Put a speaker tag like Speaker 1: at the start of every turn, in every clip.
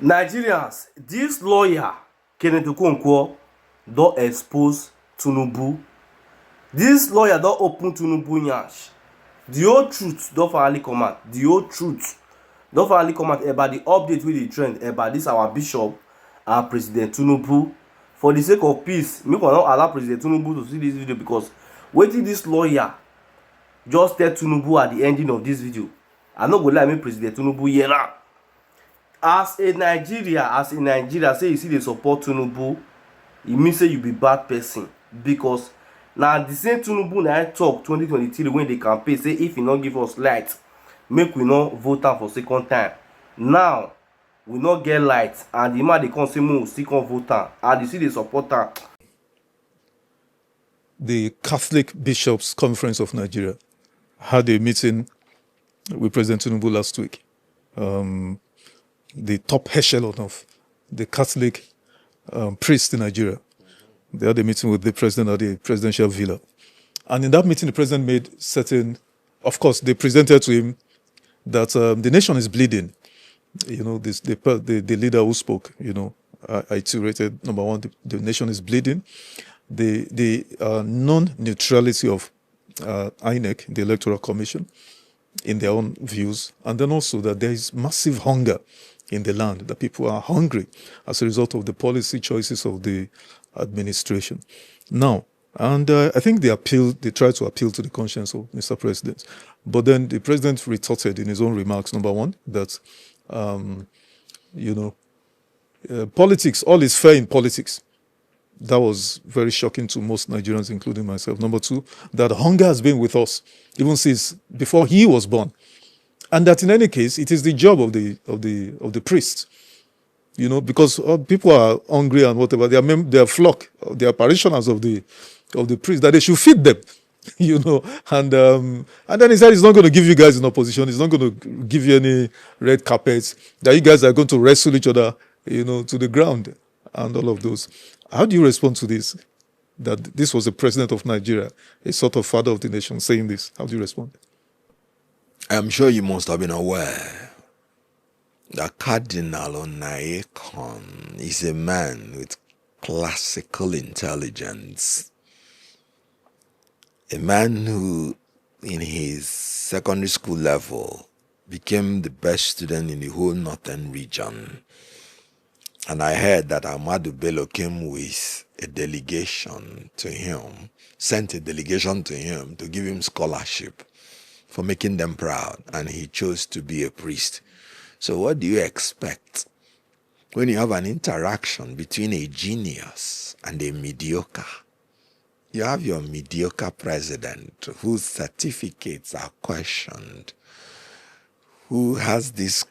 Speaker 1: Nigerians, this lawyer Kenneth Okonkwo don expose Tinubu. This lawyer don open Tinubu nyash. The whole truth don finally come out. The whole truth don finally come out about the update wey dey trend about this our bishop and President Tinubu. For the sake of peace, make we no allow President Tinubu to see this video, because wetin this lawyer just tell Tinubu at the ending of this video, I no go lie, make President Tinubu hear am. As a Nigeria say you still dey support Tinubu, e mean say you be bad person, because na the same Tinubu na talk 2023 when dey campaign say if e no give us light, make we no vote am for second time. Now we no get light and the man dey come say make we still come vote am, and you still dey support am.
Speaker 2: The Catholic Bishops' Conference of Nigeria had a meeting with President Tinubu last week. The top echelon of the Catholic priests in Nigeria. They had a meeting with the president at the presidential villa. And in that meeting, the president made certain, of course, they presented to him that the nation is bleeding. You know, the leader who spoke, you know, I iterated, number one, the nation is bleeding. The non-neutrality of INEC, the Electoral Commission, in their own views, and then also that there is massive hunger in the land, that people are hungry as a result of the policy choices of the administration. Now, and I think they tried to appeal to the conscience of Mr. President. But then the president retorted in his own remarks, number one, that, politics, all is fair in politics. That was very shocking to most Nigerians, including myself. Number two, that hunger has been with us even since before he was born, and that in any case, it is the job of the priests, you know, because people are hungry and whatever. They are flock, they are parishioners of the priest, that they should feed them, you know. And then he said he's not going to give you guys in opposition. He's not going to give you any red carpets. That you guys are going to wrestle each other, you know, to the ground and all of those. How do you respond to this? That this was the president of Nigeria, a sort of father of the nation, saying this. How do you respond?
Speaker 3: I'm sure you must have been aware that Cardinal Onayekon is a man with classical intelligence. A man who, in his secondary school level, became the best student in the whole northern region. And I heard that Ahmadu Bello came with a delegation to him, sent a delegation to him to give him scholarship for making them proud, and he chose to be a priest. So what do you expect when you have an interaction between a genius and a mediocre? You have your mediocre president whose certificates are questioned, who has this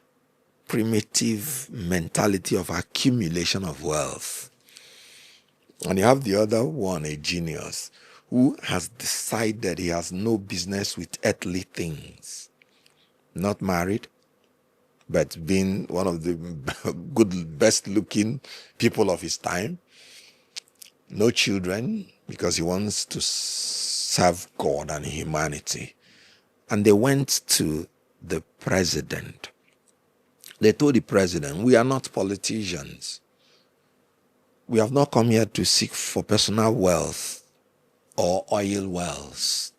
Speaker 3: primitive mentality of accumulation of wealth. And you have the other one, a genius, who has decided he has no business with earthly things. Not married, but being one of the best looking people of his time. No children, because he wants to serve God and humanity. And they went to the president. They told the president, we are not politicians. We have not come here to seek for personal wealth or oil wells.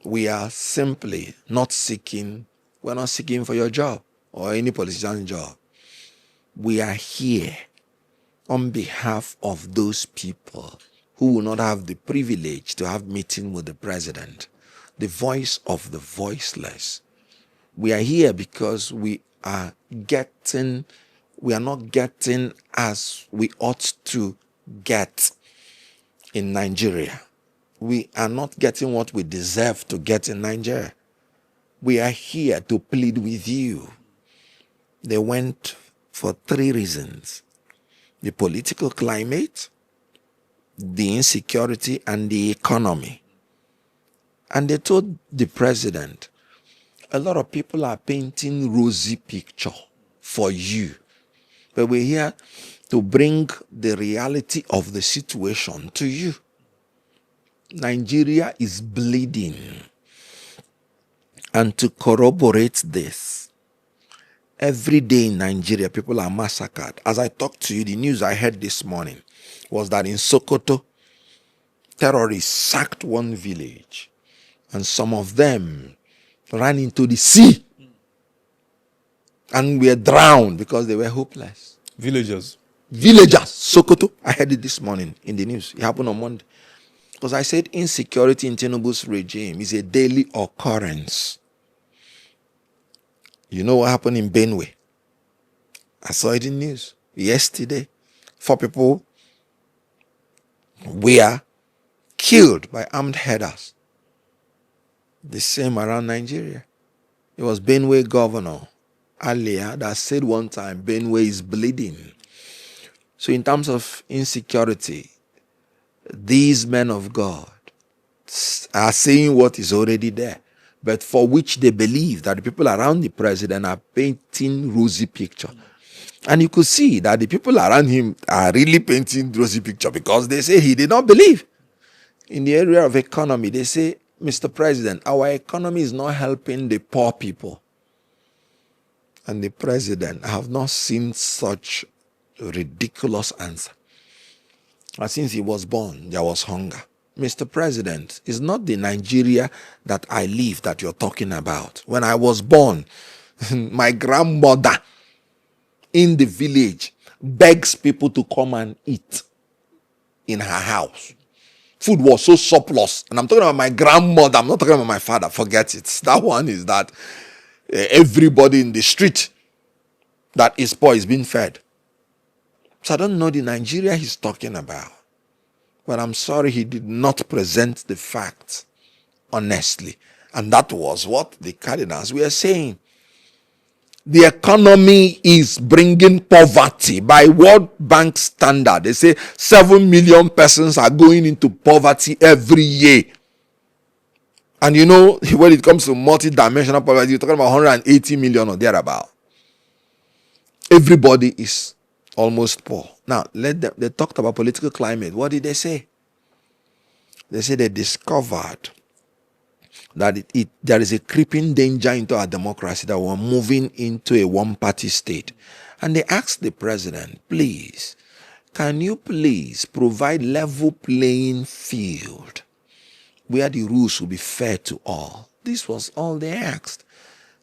Speaker 3: We are simply not seeking, we're not seeking for your job or any politician's job. We are here on behalf of those people who will not have the privilege to have meeting with the president, the voice of the voiceless. We are here because we are not getting as we ought to get in Nigeria. We are not getting what we deserve to get in Nigeria. We are here to plead with you. They went for three reasons: the political climate, the insecurity, and the economy. And they told the president, a lot of people are painting rosy picture for you, but we're here to bring the reality of the situation to you. Nigeria is bleeding. And to corroborate this, Every day in Nigeria, people are massacred. As I talk to you, the news I heard this morning was that in Sokoto, terrorists sacked one village and some of them ran into the sea and were drowned because they were hopeless.
Speaker 2: Villagers.
Speaker 3: Sokoto. I heard it this morning in the news. It happened on Monday. Because I said insecurity in Tinubu's regime is a daily occurrence. You know what happened in Benue? I saw it in news yesterday. 4 people were killed by armed herders. The same around Nigeria. It was Benue governor earlier that said one time Benue is bleeding. So in terms of insecurity, these men of God are saying what is already there, but for which they believe that the people around the president are painting rosy picture. And you could see that the people around him are really painting rosy picture because they say he did not believe. In the area of economy, they say, Mr. President, our economy is not helping the poor people. And the president, I have not seen such a ridiculous answer. And since he was born, there was hunger. Mr. President, it's not the Nigeria that I live that you're talking about. When I was born, my grandmother in the village begs people to come and eat in her house. Food was so surplus. And I'm talking about my grandmother. I'm not talking about my father. Forget it. That one is that everybody in the street that is poor is being fed. So I don't know the Nigeria he's talking about. But I'm sorry he did not present the facts honestly. And that was what the cardinals were saying. The economy is bringing poverty by World Bank standard. They say 7 million persons are going into poverty every year. And you know, when it comes to multi-dimensional poverty, you're talking about 180 million or thereabout. Everybody is almost poor. Now, they talked about political climate. What did they say? They said they discovered that there is a creeping danger into our democracy, that we're moving into a one-party state. And they asked the president, please, can you please provide level playing field where the rules will be fair to all? This was all they asked.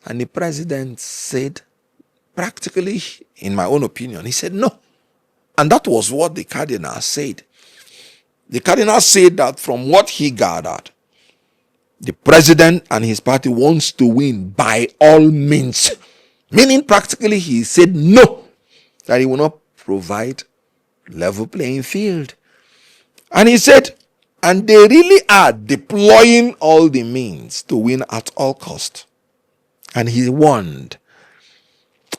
Speaker 3: And the president said, practically, in my own opinion, he said no. And that was what the cardinal said. The cardinal said that from what he gathered, the president and his party wants to win by all means. Meaning practically he said no, that he will not provide level playing field. And he said, and they really are deploying all the means to win at all cost. And he warned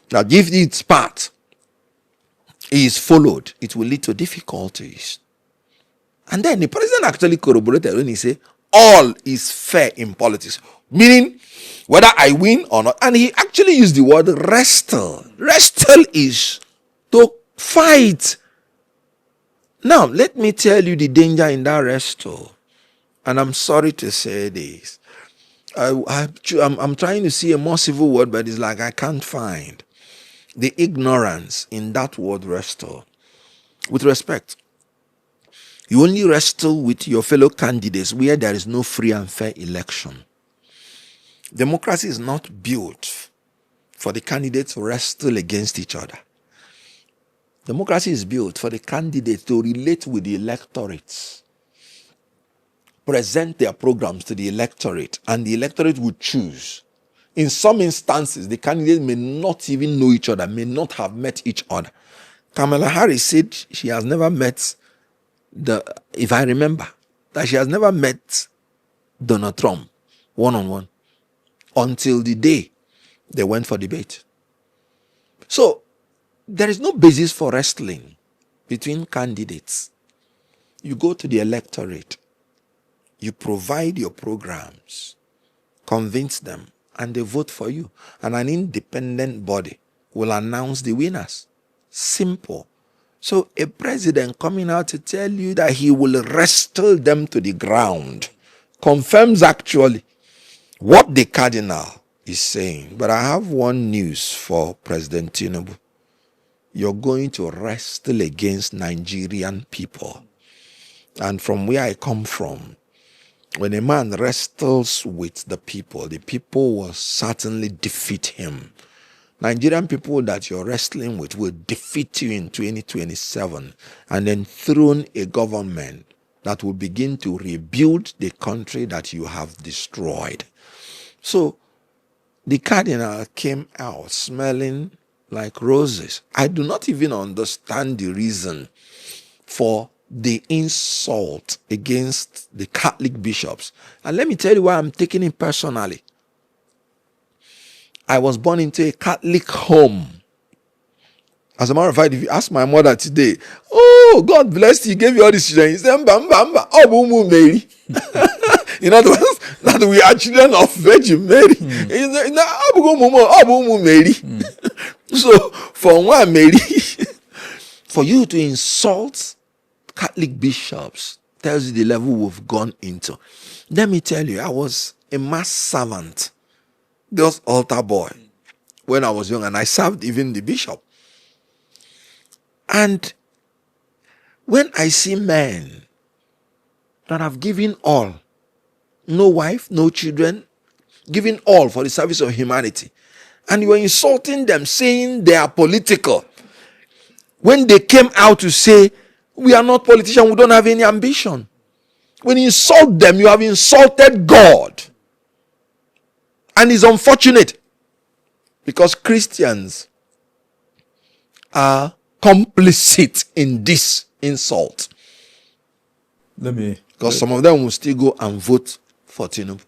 Speaker 3: that if its path is followed, it will lead to difficulties. And then the president actually corroborated when he said, all is fair in politics. Meaning, whether I win or not. And he actually used the word wrestle. Wrestle is to fight. Now, let me tell you the danger in that wrestle. And I'm sorry to say this. I'm trying to see a more civil word, but it's like I can't find the ignorance in that word wrestle. With respect, you only wrestle with your fellow candidates where there is no free and fair election. Democracy is not built for the candidates to wrestle against each other. Democracy is built for the candidates to relate with the electorates, present their programs to the electorate, and the electorate will choose. In some instances, the candidates may not even know each other, may not have met each other. Kamala Harris said she has never met if I remember, that she has never met Donald Trump one-on-one until the day they went for debate. So, there is no basis for wrestling between candidates. You go to the electorate, you provide your programs, convince them, and they vote for you. And an independent body will announce the winners. Simple. So a president coming out to tell you that he will wrestle them to the ground confirms actually what the cardinal is saying. But I have one news for President Tinubu. You're going to wrestle against Nigerian people. And from where I come from, when a man wrestles with the people will certainly defeat him. Nigerian people that you're wrestling with will defeat you in 2027 and then throne a government that will begin to rebuild the country that you have destroyed. So the cardinal came out smelling like roses. I do not even understand the reason for the insult against the Catholic bishops. And let me tell you why I'm taking it personally. I was born into a Catholic home. As a matter of fact, if you ask my mother today, oh, God bless you, gave you all these children. He said, oh, Mary. In other words, that we are children of Virgin Mary. Mary. So, for one Mary, for you to insult Catholic bishops tells you the level we've gone into. Let me tell you, I was a mass servant, just altar boy, when I was young, and I served even the bishop. And when I see men that have given all, no wife, no children, giving all for the service of humanity, and you are insulting them, saying they are political, when they came out to say, we are not politicians, we don't have any ambition. When you insult them, you have insulted God. And it's unfortunate because Christians are complicit in this insult. Because some of them will still go and vote for Tinubu.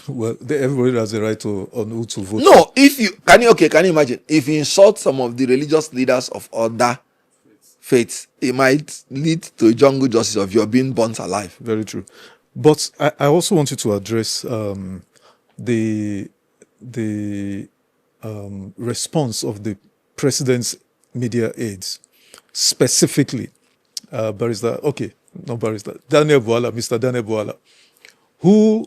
Speaker 2: Well, everybody has a right on who to vote.
Speaker 3: No, can you imagine if you insult some of the religious leaders of other faiths, it might lead to a jungle justice of your being burnt alive.
Speaker 2: Very true. But I also want you to address the response of the president's media aides, specifically Mr. Daniel Bwala, who,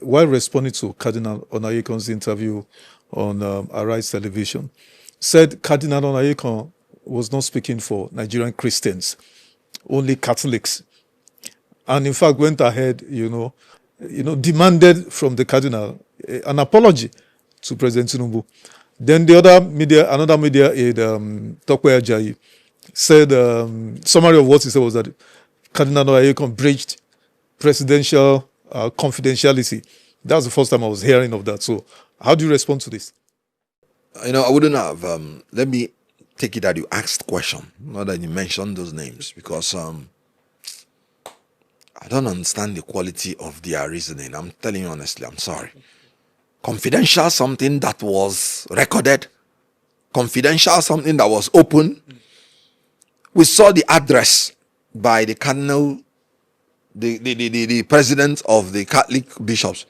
Speaker 2: while responding to Cardinal Onayekan's interview on Arise Television, said Cardinal Onayekan was not speaking for Nigerian Christians, only Catholics. And in fact went ahead, demanded from the Cardinal an apology to President Tinubu. Then another media aide, Tokwe Ajayi, said, summary of what he said was that Cardinal Onayekan breached presidential confidentiality. That's the first time I was hearing of that. So how do you respond to this?
Speaker 3: I wouldn't have, let me take it that you asked question, not that you mentioned those names, because I don't understand the quality of their reasoning. I'm telling you honestly, I'm sorry. Confidential, something that was recorded. Confidential, something that was open. We saw the address by the cardinal, the president of the Catholic bishops.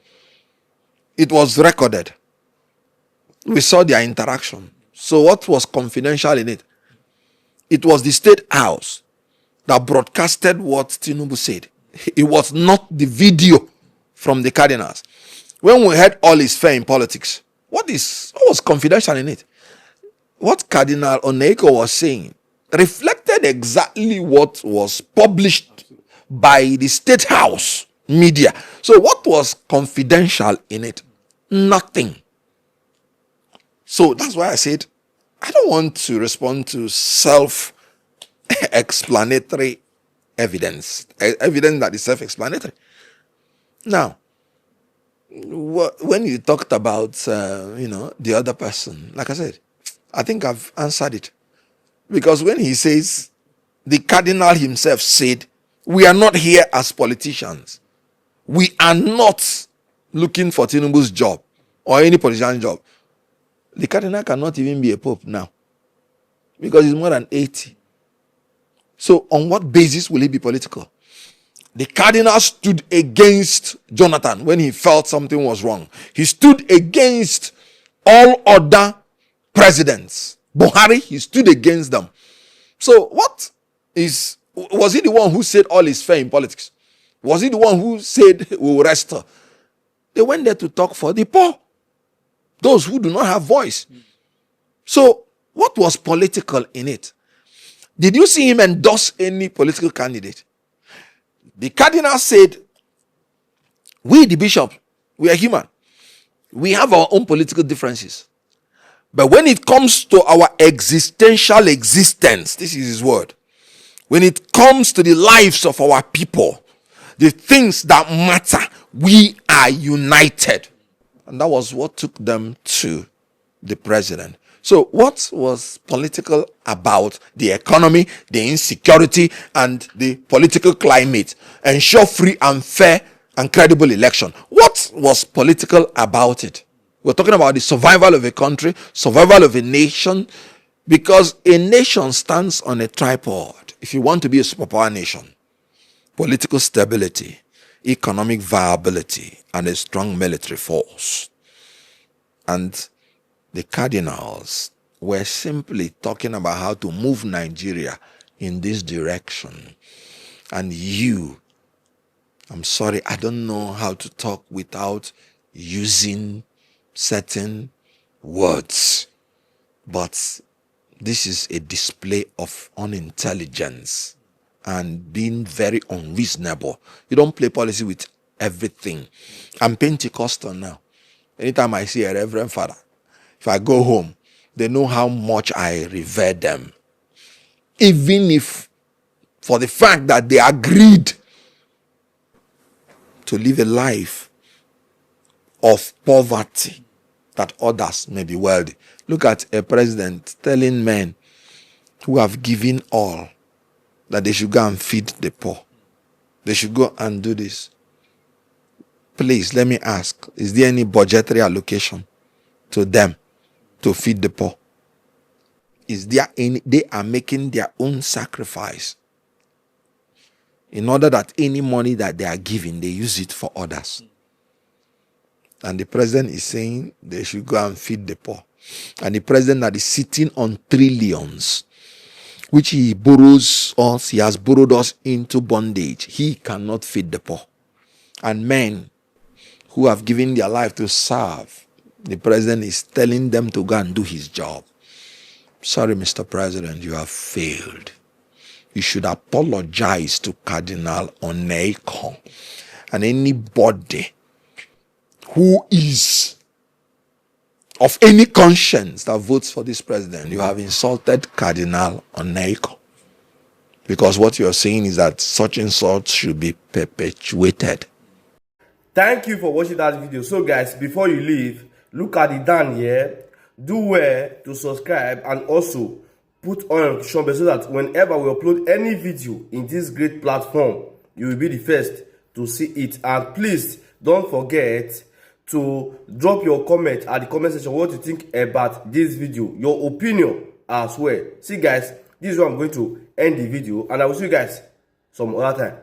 Speaker 3: It was recorded. We saw their interaction. So what was confidential in it? It was the State House that broadcasted what Tinubu said. It was not the video from the cardinals. When we heard all is fair in politics, what was confidential in it? What Cardinal Onayekan was saying reflected exactly what was published by the State House media. So what was confidential in it? Nothing. So that's why I said, I don't want to respond to self-explanatory evidence that is self-explanatory. Now, when you talked about, the other person, like I said, I think I've answered it. Because when he says, the cardinal himself said, we are not here as politicians. We are not looking for Tinubu's job or any politician's job. The cardinal cannot even be a pope now because he's more than 80. So on what basis will he be political? The cardinal stood against Jonathan when he felt something was wrong. He stood against all other presidents. Buhari, he stood against them. So was he the one who said all is fair in politics? Was he the one who said we will rest her? They went there to talk for the poor. those who do not have voice. So what was political in it? Did you see him endorse any political candidate? The cardinal said, we, the bishop, we are human. We have our own political differences. But when it comes to our existential existence, this is his word. When it comes to the lives of our people, the things that matter, we are united. And that was what took them to the president. So what was political about the economy, the insecurity, and the political climate? Ensure free and fair and credible election. What was political about it? We're talking about the survival of a country, survival of a nation, because a nation stands on a tripod. If you want to be a superpower nation, political stability, economic viability, and a strong military force. And the cardinals were simply talking about how to move Nigeria in this direction. And I'm sorry, I don't know how to talk without using certain words. But this is a display of unintelligence and being very unreasonable. You don't play policy with everything. I'm Pentecostal now. Anytime I see a reverend father, if I go home, they know how much I revere them. Even if for the fact that they agreed to live a life of poverty, that others may be wealthy. Look at a president telling men who have given all that they should go and feed the poor. They should go and do this. Please, let me ask, is there any budgetary allocation to them to feed the poor? Is there any? They are making their own sacrifice in order that any money that they are giving, they use it for others. And the president is saying they should go and feed the poor. And the president that is sitting on trillions, which he borrows us, he has borrowed us into bondage. He cannot feed the poor. And men who have given their life to serve, the president is telling them to go and do his job. Sorry, Mr. President, you have failed. You should apologize to Cardinal Onyeiko and anybody who is of any conscience that votes for this president. You have insulted Cardinal Onyeiko. Because what you are saying is that such insults should be perpetuated.
Speaker 1: Thank you for watching that video. So guys, before you leave, look at the down here. Do well to subscribe and also put on your notification bell so that whenever we upload any video in this great platform, you will be the first to see it. And please don't forget to drop your comment at the comment section what you think about this video, your opinion as well. See guys, this is where I'm going to end the video, and I will see you guys some other time.